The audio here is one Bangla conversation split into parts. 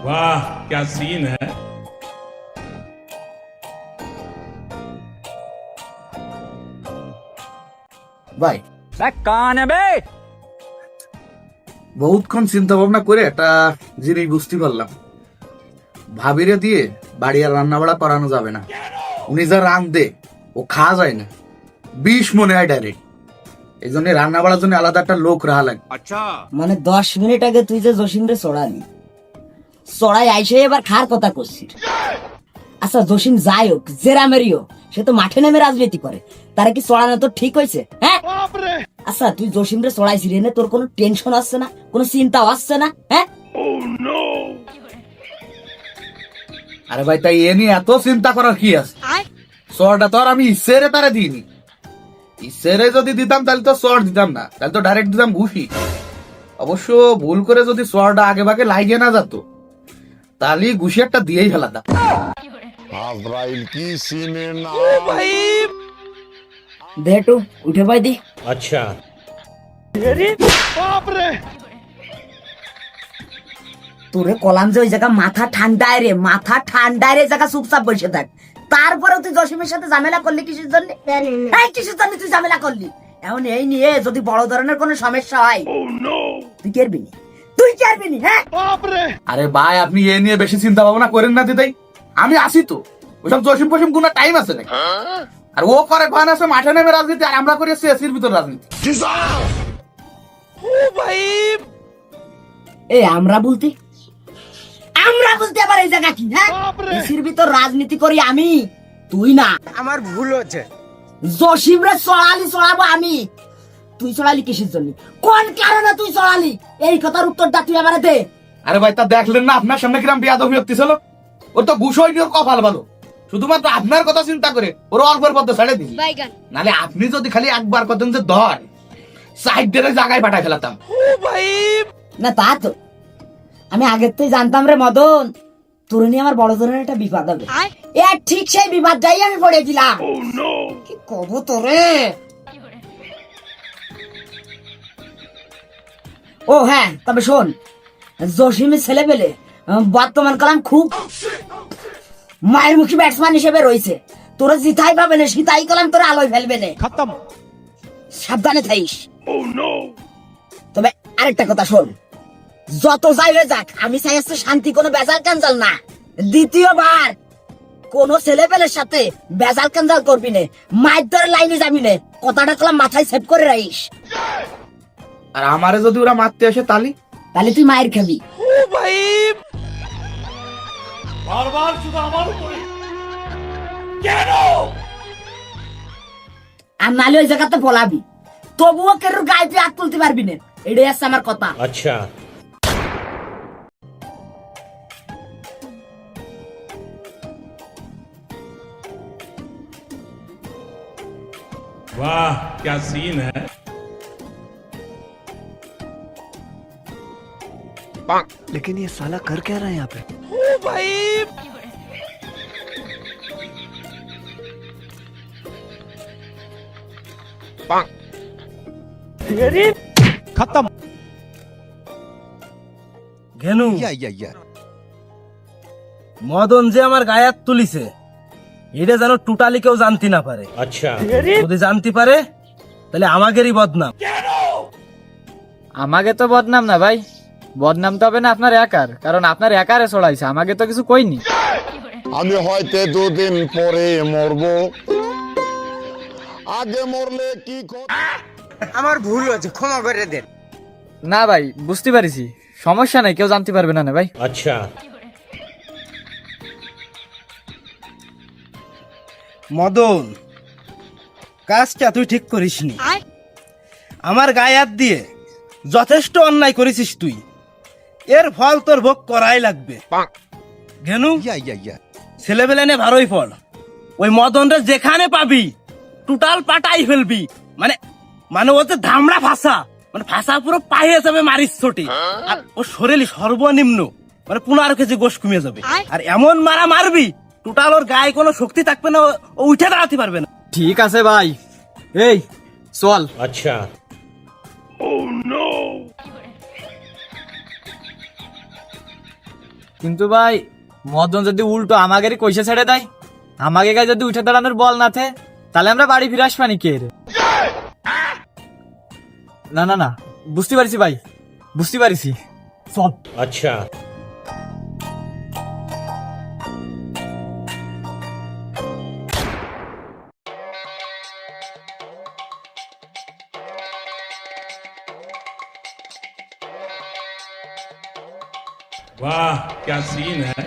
वाह क्या सीन है। ভাই কান বে বহুতক্ষণ চিন্তা ভাবনা করে একটা জিনিস বুঝতে পারলাম, ভাবিরে দিয়ে বাড়ি আর রান্না বাড়া করানো যাবে না। উনি যা রান দে ও খাওয়া যায় না, 20 মনে হয় ডাইরেক্ট। এই জন্য রান্না বাড়ার জন্য আলাদা একটা লোক রাখা লাগে। মানে 10 মিনিট আগে তুই যে জসিম রে চড়ালি, চড়াই আইসে এবার খার কথা করছিস। আচ্ছা জসিম যাই হোক জেরামেরই হোক, সে তো মাঠে নেমে রাজনীতি করে, তারা কি চড়ানো তো ঠিক হয়েছে? হ্যাঁ আচ্ছা তুই জসিম রে চড়াইছি রে, তোর কোনো টেনশন আসছে না, কোনো চিন্তাও আসছে না? হ্যাঁ আরে ভাই তাই এ নিয়ে এত চিন্তা করার কি আছে? চরটা তো আর আমি ইচ্ছেরে তারে দিইনি। ইচ্ছেরে যদি দিতাম তাহলে তো চর দিতাম না, তাহলে তো ডাইরেক্ট দিতাম ঘুষি। অবশ্য ভুল করে যদি চরটা আগে ভাগে লাগিয়ে না যেত, তাহলে ঘুষি একটা দিয়েই ফেলাতাম। আজরাইল কি সিনে না দেটু উঠে পাই দি। अच्छा তোরে কলাম যে ওই জায়গা মাথা ঠান্ডায় রে, মাথা ঠান্ডায় রে, জায়গা চুপচাপ বসে থাক। তারপরে তুই জসিমের সাথে ঝামেলা করলি কিসের জন্য? এই কিসের জন্য তুই ঝামেলা করলি? এখন এই নিয়ে যদি বড় ধরনের কোনো সমস্যা হয় তুই করবি নি, তুই করবি নি? হ্যাঁ আরে ভাই আপনি এ নিয়ে বেশি চিন্তা ভাবনা করেন না দিদাই, আমি আসি তো। ওইসব জসিম ফসিম কোনো টাইম আছে নাকি? আর ও করে ভান আছে মাঠে নেমে রাজনীতি, আর আমরা করি এসির ভিতর রাজনীতি। এই আমরা বলতে আবার এই জায়গা কি? হ্যাঁ এসির ভিতর রাজনীতি করি আমি, তুই না। আমার ভুল হচ্ছে। জসিম রে চড়াবো আমি, তুই চড়ালি কিসের জন্য? কোন কারণে তুই চড়ালি? এই কথার উত্তরটা তুই আমার দে। আরে ভাই তা দেখলেন না আপনার সামনে কিরাম বেয়াদবি হচ্ছিল? ওর তো ঘুষ হয়নি, ওর কপাল ভালো। শুধুমাত্র আপনার কথা চিন্তা করে ওর অল্পের পথে ছেড়ে দিই। নালে আপনি যদি খালি একবার কথা যে ধর সাইড দিয়ে জায়গায় পাঠায় ফেলাতাম। না তা তো আমি আগের থেকে জানতাম রে মদন, তোর নিয়ে আমার বড় ধরনের একটা বিপদ হবে। এ ঠিক সেই বিপদটাই আমি পড়ে দিলাম। কি কব তোরে? ও হ্যাঁ তবে শোন, জসিমের ছেলে পেলে বর্তমান কালাম খুব মায়ের মুখী ব্যাটসম্যান হিসেবে রয়েছে। তোরা জিতাই পাবে না, শীতাই কালাম তোরা আলোয় ফেলবে না। খতম, সাবধানে থাইস। তবে আরেকটা কথা শোন, যত যাই হয়ে যাক আমি চাই আসছে শান্তি, কোনো বেজাল কাঞ্জাল না। দ্বিতীয়বার কোন ছেলে পেলের সাথে বেজাল কাঞ্জাল করবি না, মায়ের ধরে লাইনে যাবি না। কথাটা কলাম মাথায় সেভ করে রাখিস। আর আমারে যদি ওরা মারতে আসে তাহলে তুই মায়ের খাবি। बार-बार শুধু আমার উপরে কেন? আর নালে ওই জায়গাতে পলাবি, তবুও কেউ গায়ে তুই হাত তুলতে পারবি না। এটাই আছে আমার কথা। अच्छा वाह क्या सीन है। लेकिन ये साला कर क्या रहा है यहाँ पे? खत्म। ঘেনু মদন যে আমার গায়ে হাত তুলিছে এটা যেন টোটালি কেউ জানতে না পারে। अच्छा যদি জানতে পারে তাহলে আমাদেরই বদনাম। আমাকে তো বদনাম না ভাই, বদনাম তো হবে না আপনার একার, কারণ আপনার একারে ছড়াইছে, আমাকে তো কিছু কইনি। আমি হয়তো 2 দিন পরে মরবো, আগে মরলে কি আমার ভুল হয়েছে, ক্ষমা করে দেন। না ভাই বুঝতে পারিছি, সমস্যা নাই, কেউ জানতে পারবে না না ভাই। अच्छा মদন কাজটা তুই ঠিক করিসনি, আমার গায়ে হাত দিয়ে যথেষ্ট অন্যায় করেছিস তুই, এর ফল তোর ভোগ করাই লাগবে। ঘেনু ছেলেবেলে নে ভালোই ফল, ওই মদনরে যেখানে পাবি টোটাল পাটাই ফেলবি। মানে মানে ওতে ধামড়া ফাঁসা, মানে ফাঁসা পুরো পায়ে যাবে মারিস ছোটি, আর ওর শরীরে সর্বনিম্ন মানে 15 কেজি গোশ কমে যাবে। আর এমন মারা মারবি টোটাল ওর গায়ে কোনো শক্তি থাকবে না, ও উঠে দাঁড়াতে পারবে না। ঠিক আছে ভাই, এই চল। अच्छा কিন্তু ভাই মদন যদি উল্টো আমাদেরই কইসে ছেড়ে দেয়, আমাকে গায়ে যদি উঠে দাঁড়ানোর বল না থে, তাহলে আমরা বাড়ি ফিরে আসবানি কে রে? না না না, বুঝতে পারছি ভাই, বুঝতে পারছি। সব अच्छा वाह क्या सीन है।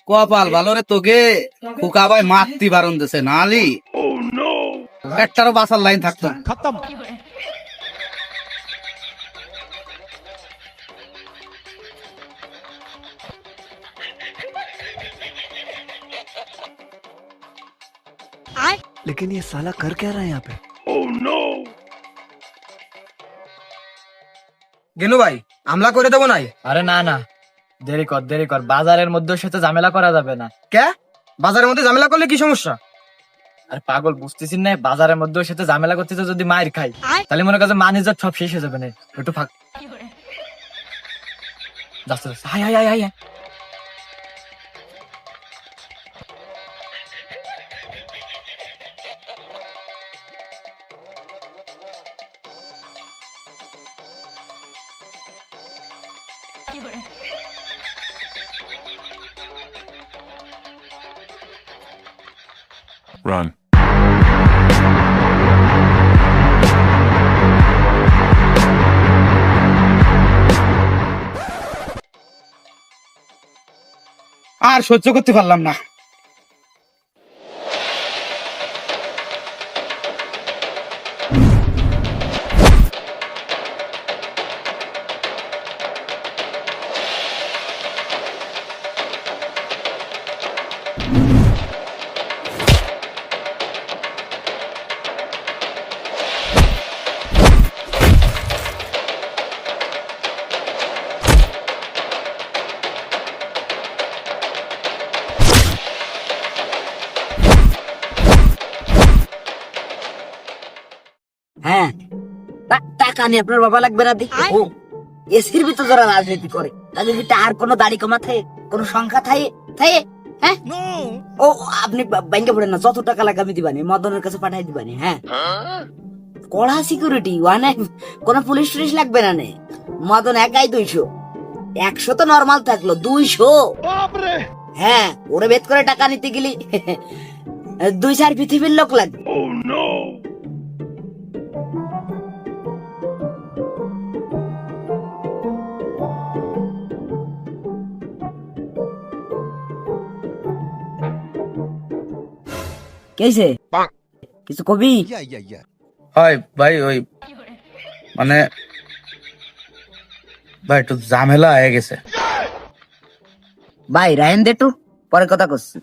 কপাল ভালো রে, তোকে ফুকা ভাই মারতি বারণ দিছে, নালি একটারও বাসার লাইন থাকতো না। लेकिन ये साला कर क्या रहा है यहाँ पे? গেলু ভাই, হামলা করে দেবো নাই? আরে না না, দেরি কর, বাজারের মধ্যে ওর সাথে ঝামেলা করা যাবে না। কে? বাজারের মধ্যে ঝামেলা করলে কি সমস্যা? আরে পাগল, বুঝতেছিস না, বাজারের মধ্যে ওর সাথে ঝামেলা করতে যদি মার খাই, তাহলে মনে কাছে মান ইজ্জত সব শেষ হয়ে যাবে না। একটু ফাঁক যাচ্ছে, high high high high. Run. আর সহ্য করতে পারলাম না। হ্যাঁ, টাকা নিয়ে আপনার বাবা লাগবে না দেখি। ও এসির ভিতর যারা রাজনীতি করে, তাদের ভিতরে আর কোনো দাড়ি কমা থাকে, কোনো সংখ্যা থাকে থাকে? হ্যাঁ, ও আপনি ব্যাংকে পড়েন না, যত টাকা লাগে আমি দিবানি, মদনের কাছে পাঠাই দিবানি। হ্যাঁ, কড়া সিকিউরিটি, ওয়ানে কোনো পুলিশ টুলিশ লাগবে না। নে মদন একাই 200, 100 তো নর্মাল থাকলো, 200। হ্যাঁ, ওরে বেদ করে টাকা নিতে গেলি 2-4 পৃথিবীর লোক লাগবে। কেছে কিছু কবি? হয় ভাই, ওই মানে ভাই একটু ঝামেলা হয়ে গেছে ভাই, রায়ন দে একটু পরে কথা করছি।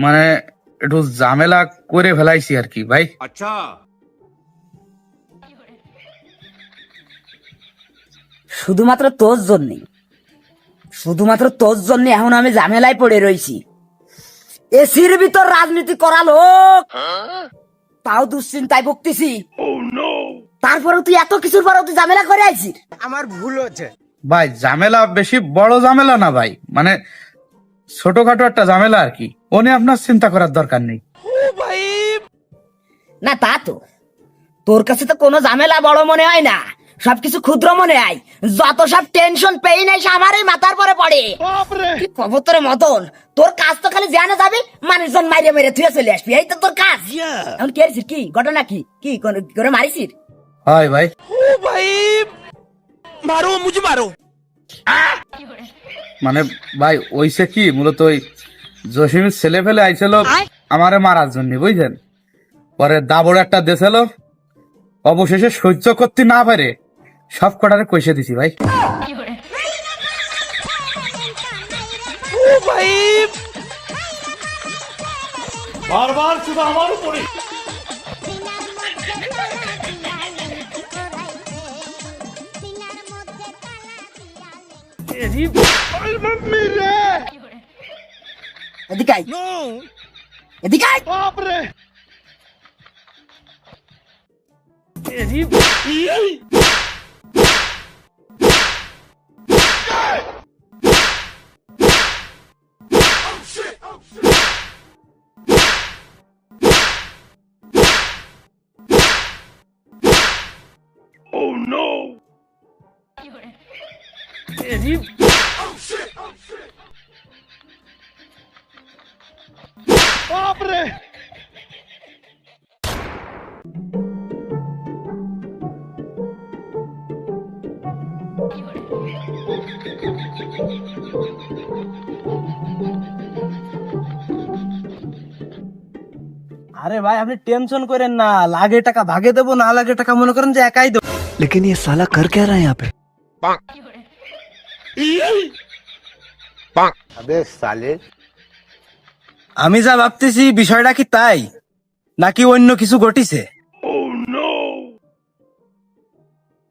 মানে একটু ঝামেলা করে ফেলাইছি আর কি ভাই। শুধুমাত্র তোর জন্য এখন আমি ঝামেলায় পড়ে রয়েছি। এসির ভিতর রাজনীতি করা লোক, তাও দুশ্চিন্তায় ভুগতেছি। তারপরে তুই এত কিছুর পরেও তুই ঝামেলা করে আইছিস। আমার ভুল হচ্ছে ভাই, ঝামেলা বেশি বড় ঝামেলা না ভাই, মানে ছোটখাটো একটা ঝামেলা আর কি। ও নিয়ে আপনার চিন্তা করার দরকার নেই। না তা তো, তোর কাছে তো কোনো ঝামেলা বড় মনে হয় না, সবকিছু ক্ষুদ্র মনে হয়। যত সব টেনশন পেইন এসে আমারই মাথার পরে পড়ে। কি কবুতরের মতন, তোর কাজ তো খালি জানা যাবে, মানুষজন মাইরে মেরে তুই চলে আসবি, এই তো তোর কাজ। এখন কি হয়েছিস? কি ঘটনা? কি কি করে মারিছিস? হয় ভাই, মারো মুঝে মারো। মানে ভাই ওইসে কি, মূলত ওই জসিমের ছেলে ফেলে আইছিল আমারে মারার জন্য, বুঝছেন। পরে দাবড় একটা দেছিল, অবশেষে সহ্য করতে না পারে সব কটারে কইসে দিছি ভাই। बार-बार শুধু আমার উপরে। এদিকে আয়। এদিকে আয়। আরে ভাই আপনি টেনশন করেন না, লাগে টাকা ভাগে দেবো, না লাগে টাকা মনে করেন যে একাই দেবো। लेकिन ये साला कर क्या रहा है यहाँ पे? আমি যা ভাবতেছি বিষয়টা কি তাই নাকি অন্য কিছু ঘটিছে?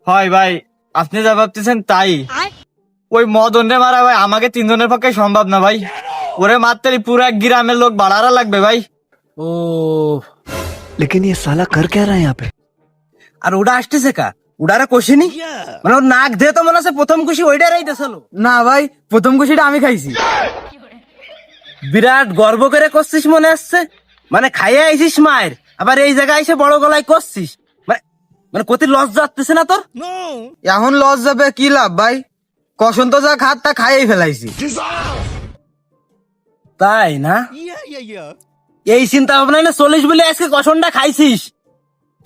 হয় ভাই, আপনি যা ভাবতেছেন তাই। ওই মদনরে মারা ভাই আমাকে তিনজনের পক্ষে সম্ভব না ভাই, ওরে মারতে পুরো এক গ্রামের লোক বাড়ারা লাগবে ভাই। ও लेकिन ये साला कर क्या रहा है यहाँ पे? আর ওটা আসতেছে কা? ওটারে কষিনি মানে ওর নাক দিয়ে তো মনে আছে প্রথম খুশি ওইটারাই দেছিল। না ভাই, প্রথম খুশিটা আমি খাইছি। বিরাট গর্ব করে করছিস মনে আসছে, মানে খাইয়ে আইছিস মায়ের, আবার এই জায়গায় এসে বড় গলায় করছিস, মানে মানে কতি লস যাচ্ছে না তোর? এখন লস যাবে কি লাভ ভাই, কখন তো যা খাত তা খাইয়েই ফেলাইছি। তাই না? এই চিন্তা ভাবনা না 40 বলে আজকে কষণটা খাইছিস,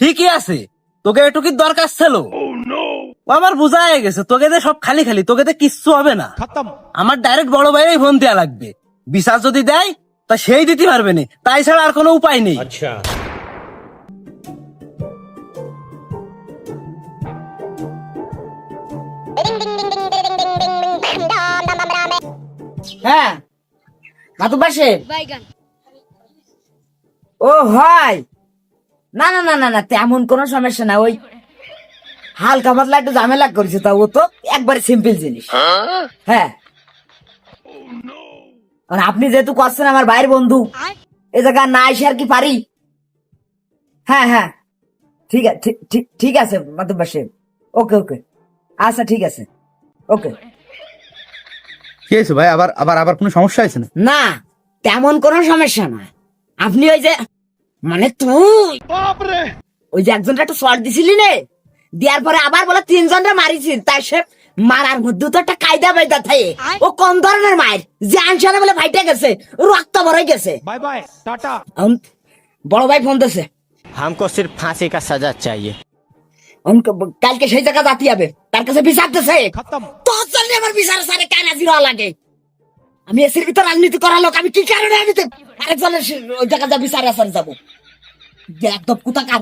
ঠিকই আছে, তোকে একটু কি দরকার ছিল? ও আমার বোঝা হয়ে গেছে, তোকে দে সব খালি খালি, তোকে দে কিচ্ছু হবে না। আমার ডাইরেক্ট বড় ভাইয়ের ফোন দেয়া লাগবে, বিচার যদি দেয় তা সেই দিতে পারবে না, তাই ছাড়া আর কোনো উপায় নেই। अच्छा হ্যাঁ মাতুব্বার সাহেব। ও হয়, না না না না না, তেমন কোনো সমস্যা না, ওই হালকা পাতলা একটু ঝামেলা করেছে, তা ও তো একবারে সিম্পল জিনিস। হ্যাঁ, আর আপনি যেহেতু করছেন আমার ভাইয়ের বন্ধু, এ জায়গা না এসে আর কি পারি? হ্যাঁ হ্যাঁ ঠিক আছে, ঠিক আছে মাতুব্বার সাহেব, ওকে ওকে, আচ্ছা ঠিক আছে, ওকে। কি হয়েছে ভাই, আবার আবার আবার কোনো সমস্যা হয়েছে না? না তেমন কোনো সমস্যা না, আপনি ওই যে মানে তুই ওই যে একজনটা একটু শর্ট দিছিলি নে, দেওয়ার পরে আবার বলে 3 জনটা মারিছি, তাই সে মারার মধ্যে তো একটা কায়দা বাইদা থাকে। ও কোন ধরনের মায়ের যে আনসারে বলে ভাইটা গেছে, রক্ত ভরে গেছে। बाय बाय टाटा বড় ভাই ফোন দিছে, हमको सिर्फ फांसी का सजा चाहिए। কালকে সেই জায়গা যাতে হবে, তার কাছে বিচার দিছে। खत्म তোর জন্য আমার বিচার সারে কানা জিরা লাগে। আমি এসির ভিতর রাজনীতি করার লোক, আমি কি কারণে আমি আরেকজনের ওই জায়গা বিচার আসারে যাবো? একদম কুতা কার।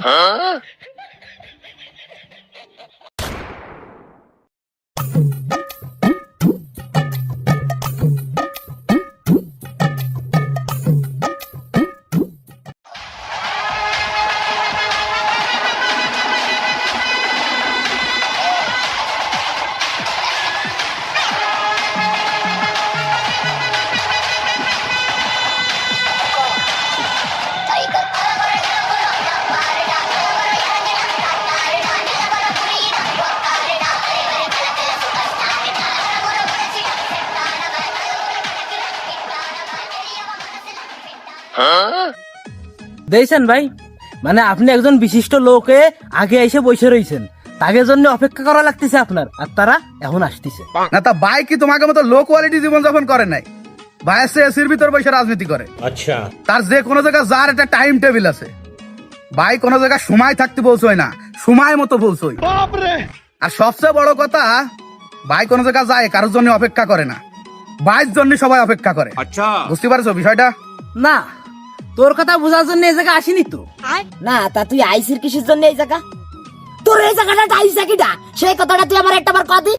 দেখছেন ভাই, মানে আপনি একজন বিশিষ্ট লোকে আগে এসে বসে রয়েছেন, তাকে জন্য অপেক্ষা করা লাগতেছে আপনার, আর তারা এখন আসতেছে না তা ভাই কি তোমাকে মতো লো কোয়ালিটি জীবন যাপন করে নাই? ভাই এসে এসির ভিতর বসে রাজনীতি করে। अच्छा তার যে কোনো জায়গায় যার একটা টাইম টেবিল আছে, ভাই কোনো জায়গায় সময় থাকতে বলছোই না, সময় মতো বলছোই। আর সবচেয়ে বড় কথা, ভাই কোনো জায়গায় যায় কারোর জন্য অপেক্ষা করে না, ভাইয়ের জন্য সবাই অপেক্ষা করে। अच्छा বুঝতে পারছো বিষয়টা? না, তোর কথা বোঝার জন্য এই জায়গা আসিনি তো। না তা তুই আইসির কিসের জন্য এই জায়গা? তোর এই জায়গাটা আইসা কিটা, সেই কথাটা তুই আমার একটা বার কদি।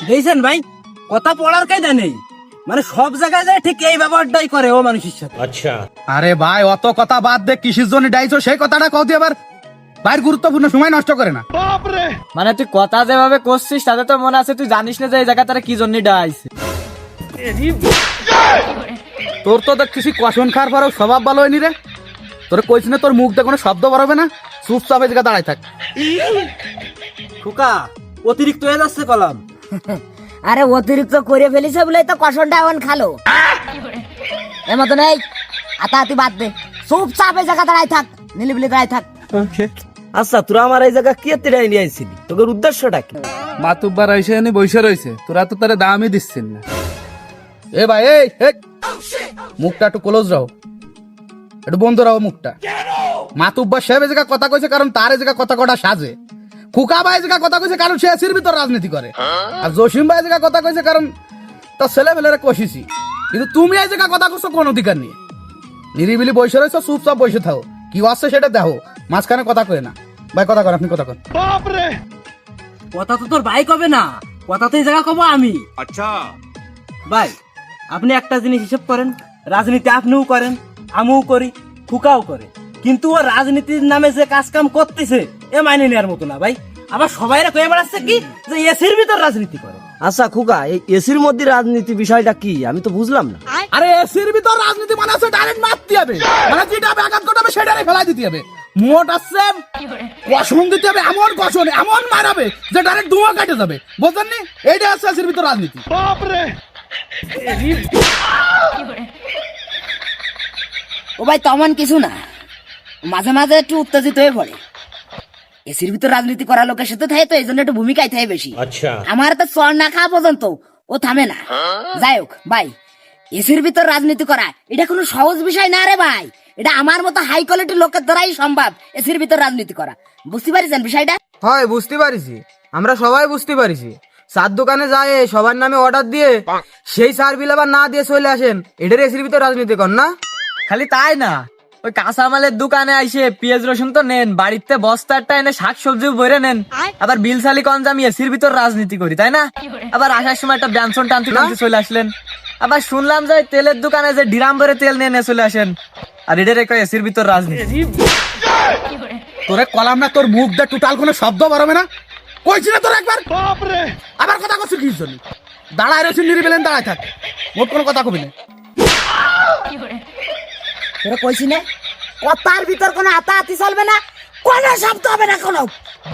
দেখছেন ভাই, কথা পড়ার কায়দা নেই, মানে সব জায়গায় যায় ঠিক এই ব্যবহারটাই করে ও মানুষের সাথে। আরে ভাই অত কথা বাদ দে, কিসের জন্য ডাইছো সেই কথাটা কও দিয়ে আবার ভাইয়ের গুরুত্বপূর্ণ সময় নষ্ট করে না। মানে তুই কথা যেভাবে করছিস তাতে তো মনে আছে তুই জানিস না যে এই জায়গা তারা কি জন্য ডাইছে। তোর তো দেখছিস কষণ খাওয়ার পরেও স্বভাব ভালো হয়নি রে। তোর কইছি না তোর মুখ দিয়ে কোনো শব্দ বেরোবে না, চুপচাপ এই জায়গা দাঁড়ায় থাক। খোকা অতিরিক্ত হয়ে যাচ্ছে কলাম। আরে অতিরিক্ত করে ফেলিছে বলে তো কষণটা এখন খালো। এর মতো নেই, হাতাহাতি বাদ দে, চুপচাপ এই জায়গা দাঁড়ায় থাক, নিলিবিলি দাঁড়ায় থাক। আচ্ছা তোরা আমার এই জায়গা কি এতে নিয়ে আইছিলি, তোর উদ্দেশ্যটা কি? মাতুব্বার এসে এনে বসে রয়েছে, তোরা তো তারে দামই দিচ্ছেন না। এ ভাই এই মুখটা একটু ক্লোজ রাখো, একটু বন্ধ রাখো মুখটা। মাতুব্বার সাহেব এই জায়গা কথা কইছে কারণ তার এই জায়গা কথা কটা সাজে। খুকা ভাই এই জায়গা কথা কইছে কারণ সে এসির ভিতর রাজনীতি করে। আর জসিম ভাই এই জায়গা কথা কইছে কারণ তার ছেলে ফেলেরে কষিছি। কিন্তু তুমি এই জায়গা কথা কইছো কোন অধিকার নিয়ে? নিরিবিলি বসে রয়েছো, চুপচাপ বসে থাকো, কি আসছে সেটা দেখো, মাঝখানে কথা কয়ে না। ভাই কথা কর, আপনি কথা কর। কথা তো তোর ভাই কবে না, কথা তো এই জায়গা কব আমি। আচ্ছা ভাই আপনি একটা জিনিস হিসেব করেন, রাজনীতি আপনিও করেন, আমিও করি, খুকাও করে, কিন্তু ও রাজনীতির নামে যে কাজ কাম করতেছে এ মাইনে নেওয়ার মতো না ভাই। আবার সবাই কয়ে বেড়াচ্ছে কি যে এসির ভিতর রাজনীতি করে। আচ্ছা খুকা, এই এসির মধ্যে রাজনীতি বিষয়টা কি আমি তো বুঝলাম না। আরে এসির ভিতর রাজনীতি মানে আছে ডাইরেক্ট মারতে হবে, মানে যেটা আঘাত করতে হবে সেটারে ফেলাই দিতে হবে। মোট আছে কষণ দিতে হবে, এমন কষণ এমন মারাবে যে ডাইরেক্ট ধোঁয়া কাটে যাবে, বুঝলেন নি? এইটা আছে এসির ভিতর রাজনীতি। ও ভাই তেমন কিছু না, মাঝে মাঝে একটু উত্তেজিত হয়ে পড়ে। এসির ভিতর রাজনীতি করা লোকের সাথে থাকে তো এই জন্য একটু ভূমিকায় থাকে বেশি। আমার তো চর না খাওয়া পর্যন্ত ও থামে না। যাই হোক ভাই, এসির ভিতর রাজনীতি করা এটা কোনো সহজ বিষয় না রে ভাই। এটা আমার মতো হাই কোয়ালিটির লোকের দ্বারাই সম্ভব এসির ভিতর রাজনীতি করা। বুঝতে পারছেন বিষয়টা? হয় বুঝতে পারিছি, আমরা সবাই বুঝতে পারিছি। চার দোকানে যায় সবার নামে অর্ডার দিয়ে সেই সার বিল আবার না দিয়ে চলে আসেন, এটার এসির ভিতর রাজনীতি কর না? খালি তাই না, ওই কাঁচামালের দোকানে আইসে পেঁয়াজ রসুন তো নেন, বাড়িতে বস্তারটা এনে শাক সবজি ভরে নেন, আবার বিল সালি কন আমি এসির ভিতর রাজনীতি করি, তাই না? আবার আসার সময় একটা ব্যঞ্জন টানতে টানতে চলে আসলেন। আবার শুনলাম যে তেলের দোকানে যে ডিরাম ভরে তেল নিয়ে চলে আসেন, আর এটার একটা এসির ভিতর রাজনীতি। তোরে কলাম না, তোর মুখ দিয়ে টোটাল কোনো শব্দ বেরোবে না, কইছি না তোর একবার। আবার কথা কইছিস কি জন্য? দাঁড়ায় রয়েছে নিরিবিলেন, দাঁড়ায় থাক, মোট কোনো কথা কবি না। তোরা কইছি না কথার ভিতর কোনো হাতাহাতি চলবে না, কোনো শব্দ হবে না, কোনো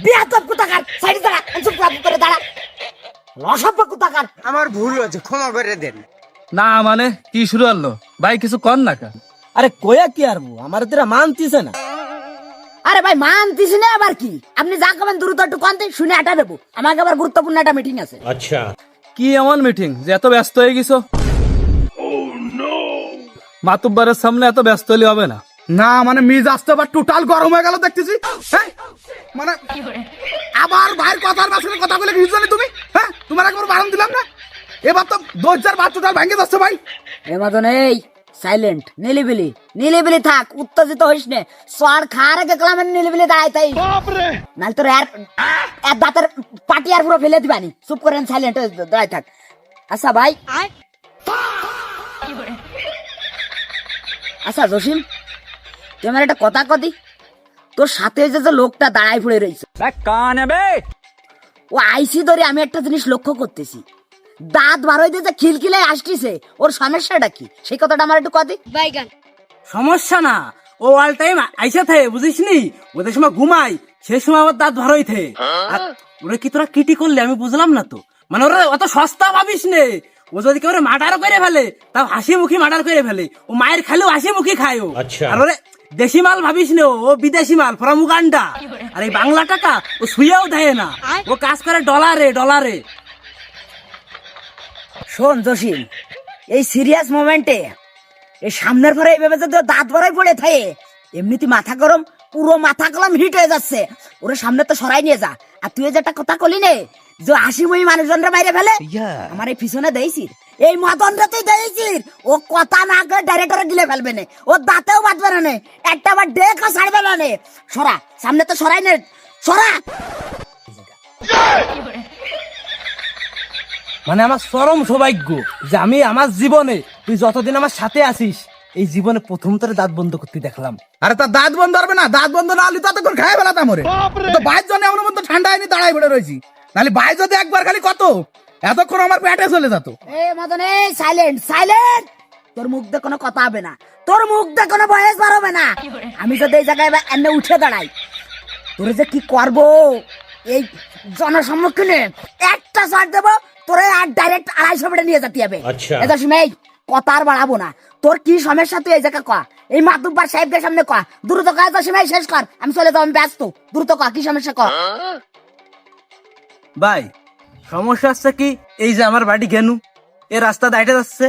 বেয়াদব কুতাকার সাইডে দাঁড়া, চুপ করে দাঁড়া, অসভ্য কুতাকার। আমার ভুল হয়েছে, ক্ষমা করে দেন। না মানে কি শুরু হলো ভাই, কিছু কর না কা? আরে কয়া কি আরবো, আমার তোরা মানতিছে না। আরে ভাই মানতিস না আবার কি? আপনি যা করবেন দ্রুত একটু কন্তে শুনে আটা দেবো, আমাকে আবার গুরুত্বপূর্ণ একটা মিটিং আছে। কি এমন মিটিং যে এত ব্যস্ত হয়ে গেছো? মাতুব্বারের সামনে এত ব্যস্ত হলে হবে না। না মানে মিজ আসতে আবার টোটাল গরম হয়ে গেল দেখতেছি। হ্যাঁ মানে আবার ভাইয়ের কথার মাঝখানে কথা বলে কিছু জানি তুমি? হ্যাঁ তোমার একবার বারণ দিলাম না, এবার তো 2000 বার টোটাল ভেঙে যাচ্ছে ভাই। এ মতন এই সাইলেন্ট, নিলিবিলি নিলিবিলি থাক, উত্তেজিত হইস নে। সোয়ার খার আগে কালামের নিলিবিলি দাঁড়াই তাই, নাহলে তোর আর দাঁতের পাটি আর পুরো ফেলে দিবানি। চুপ করেন, সাইলেন্ট দাঁড়াই থাক। আচ্ছা ভাই, আচ্ছা জসিম, তুই আমার একটা কথা কদি, তোর সাথে যে লোকটা দাঁড়াই পড়ে রয়েছে ও আইসি ধরে আমি একটা জিনিস লক্ষ্য করতেছি, দাঁত বার হইতে যে খিলখিলে আসতেছে, ওর সমস্যাটা কি সেই কথাটা আমার একটু কদি। সমস্যা না, ও অল টাইম আইসা থাকে বুঝিস নি, ওদের সময় ঘুমাই সে সময় আবার দাঁত ভারই থাকে। আর ওরা কি তোরা কিটি করলে আমি বুঝলাম না তো, মানে ওরা অত সস্তা ভাবিস নে। ও যদি কেউ মার্ডারও করে ফেলে তাও হাসি মুখী মার্ডার করে ফেলে, ও মায়ের খালেও হাসি মুখী খায় ও। আর ওরে দেশি মাল ভাবিস নে, ও বিদেশি মাল ফ্রম উগান্ডা। আর এই বাংলা টাকা ও শুয়েও দেয় না, ও কাজ করে ডলারে ডলারে। শোন জসিম, এই সিরিয়াস মোমেন্টে এই সামনের পরে এইভাবে যদি দাঁত ভরাই পড়ে থাকে, এমনিতে মাথা গরম, পুরো মাথা কলম হিট হয়ে যাচ্ছে, ওরে সামনে তো সরাই নিয়ে যা। আর তুই যে একটা কথা কলি নে যে হাসি মুহি মানুষজনরা বাইরে ফেলে, আমার এই পিছনে দেইছিস, এই মদনটা তুই দেইছিস, ও কথা না করে ডাইরেক্টরে গিলে ফেলবে না, ও দাঁতেও বাঁধবে না, একটা আবার ডেকও ছাড়বে না। সরা, সামনে তো সরাই নে, সরা। মানে আমার চরম সৌভাগ্য যে আমি আমার জীবনে তুই যতদিন আমার সাথে আছিস এই জীবনে প্রথম তোর দাঁত বন্ধ করতে দেখলাম। আরে তার দাঁত বন্ধ হবে না, দাঁত বন্ধ না হলে তো এতক্ষণ খাই ফেলাতাম ওরে। তো বাইর জন্য এমন মতো ঠান্ডা হয়নি, দাঁড়াই পড়ে রয়েছি। নাহলে ভাই যদি একবার খালি কত এতক্ষণ আমার পেটে চলে যেত। এ মদন, এই সাইলেন্ট সাইলেন্ট, তোর মুখ দিয়ে কোনো কথা হবে না, তোর মুখ দিয়ে কোনো ভয়েস বার হবে না। আমি যদি এই জায়গায় এবার এনে উঠে দাঁড়াই, তোরে যে কি করবো এই জনসম্মুখীনে একটা শট দেবো, তোরে আর ডাইরেক্ট 250 বেড়ে নিয়ে যেতে হবে। আচ্ছা। এটা শুনে কথা আর বাড়াবো না, তোর কি সমস্যা তুই এই জায়গায় কয়া, এই মাতুব্বার সাহেবদের সামনে কয়া, দ্রুত কয়া, তো সময় শেষ কর, আমি চলে যাবো, আমি ব্যস্ত, দ্রুত কয়া কি সমস্যা কর। ভাই সমস্যা হচ্ছে কি, এই যে আমার বাড়ি গেনু এ রাস্তা দাইটে যাচ্ছে,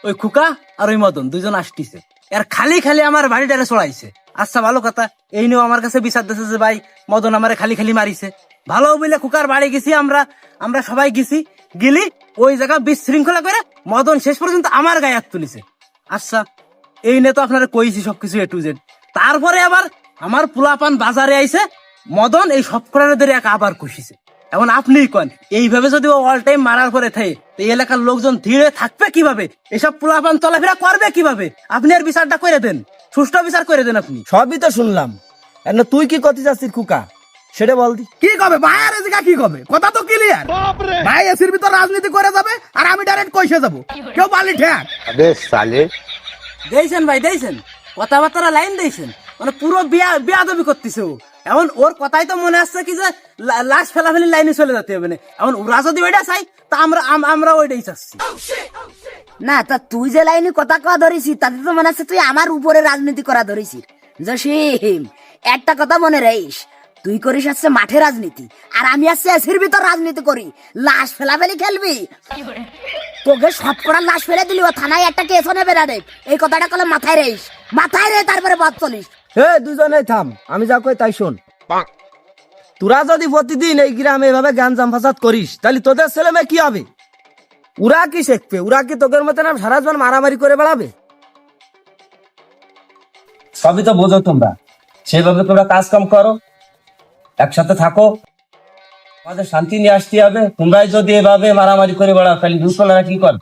ওই খুকা আর ওই মদন দুজন আসতিছে, আর খালি খালি আমার বাড়িটারে চড়াইছে। আচ্ছা ভালো কথা, এই নিয়েও আমার কাছে বিচার দিচ্ছে যে ভাই মদন আমারে খালি খালি মারিছে। ভালো বলে খুকার বাড়ি গেছি আমরা সবাই গেছি, গেলি ওই জায়গা বিশৃঙ্খলা করে মদন শেষ পর্যন্ত আমার গায়ে হাত তুলিছে। আচ্ছা এই নিয়ে তো আপনারা কইছি সবকিছু এ টু জেড। তারপরে আবার আমার পোলাপান বাজারে আইছে, মদন এই সব করার ধরে এক আবার খুশিছে। এখন আপনিই কন, এইভাবে যদি ও অল টাইম মারার পরে থাকে এই এলাকার লোকজন ধীরে থাকবে কিভাবে, এসব পোলাপান চলাফেরা করবে কিভাবে? আপনি আর বিচারটা করে দেন, সুষ্ঠু বিচার করে দেন আপনি। সবই তো শুনলাম, এখন তুই কি করতে চাচ্ছিস খুকা সেটা বল দি। কি কবে ভাই, আর এদিকে কি কবে, কথা তো ক্লিয়ার। ভাই এসির ভিতর রাজনীতি করে যাবে আর আমি ডাইরেক্ট কইসে যাবো, কেউ পালি ঠেক। দিয়েছেন ভাই দিয়েছেন, কথাবার্তা লাইন দিয়েছেন, মানে পুরো বিয়াদবি করতেছে ও। এখন ওর কথাই তো মনে আসছে কি যে লাশ ফেলাফেলি লাইনে চলে যেতে হবে না। এখন ওরা যদি ওইটা চাই তা আমরা ওইটাই চাচ্ছি। না তা তুই যে লাইনে কথা কওয়া ধরেছিস, তাতে তো মনে হচ্ছে তুই আমার উপরে রাজনীতি করা ধরেছিস। জসিম, একটা কথা মনে রাখিস, তুই করিস হচ্ছে মাঠে রাজনীতি, আর আমি আসছে এসির ভিতর রাজনীতি করি। লাশ ফেলাফেলি খেলবি, তোকে সব করার লাশ ফেলে দিলি, ও থানায় একটা কেসও নেবে না রে। এই কথাটা কলে মাথায় রেস, মাথায় রে, তারপরে বাদ চলিস। হে দুজনে থাম, আমি যা কই তাই শোন। তোরা যদি প্রতিদিন এই গ্রামে এভাবে গাঞ্জাম ফাসাদ করিস তাহলে তোদের ছেলে মেয়ে কি হবে? ওরা কি শিখবে? ওরা কি তোদের মতো না সারা জীবন মারামারি করে বেড়াবে? সবই তো বোঝো তোমরা, সেভাবে তোমরা কাজ কাম করো, একসাথে থাকো, আমাদের শান্তি নিয়ে আসতে হবে। তোমরাই যদি এভাবে মারামারি করে বেড়াও তাহলে দুশোরা কি কর?